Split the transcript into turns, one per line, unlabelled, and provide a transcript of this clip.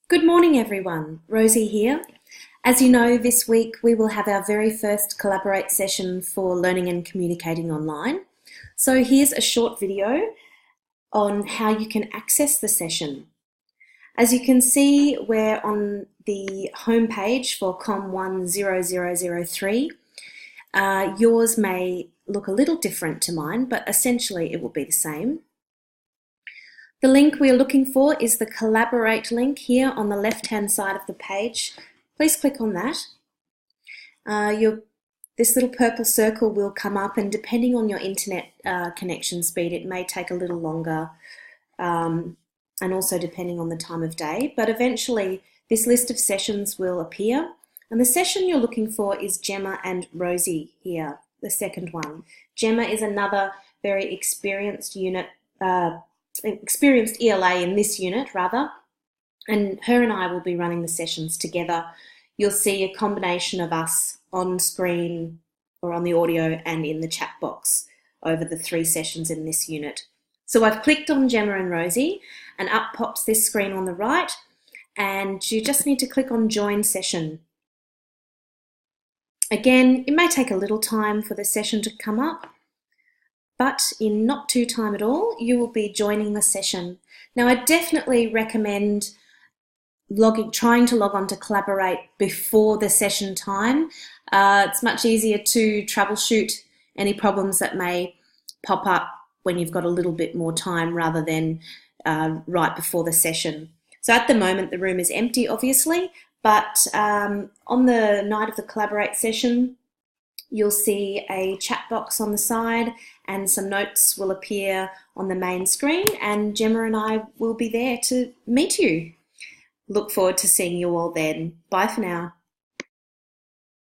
Good morning, everyone. Rosie here. As you know, this week we will have our very first Collaborate session for learning and communicating online. So here's a short video on how you can access the session. As you can see, we're on the home page for COM10003. Yours may look a little different to mine, but essentially it will be the same. The link we are looking for is the Collaborate link here on the left-hand side of the page. Please click on that. This little purple circle will come up, and depending on your internet connection speed, it may take a little longer, and also depending on the time of day. But eventually, this list of sessions will appear. And the session you're looking for is Gemma and Rosie here, the second one. Gemma is another very experienced ELA in this unit rather, and her and I will be running the sessions together. You'll see a combination of us on screen or on the audio and in the chat box over the 3 sessions in this unit. So I've clicked on Gemma and Rosie and up pops this screen on the right, and you just need to click on Join Session. Again, it may take a little time for the session to come up, but in not too time at all, you will be joining the session. Now, I definitely recommend trying to log on to Collaborate before the session time. It's much easier to troubleshoot any problems that may pop up when you've got a little bit more time rather than right before the session. So at the moment, the room is empty, obviously, but on the night of the Collaborate session, you'll see a chat box on the side and some notes will appear on the main screen, and Gemma and I will be there to meet you. Look forward to seeing you all then. Bye for now.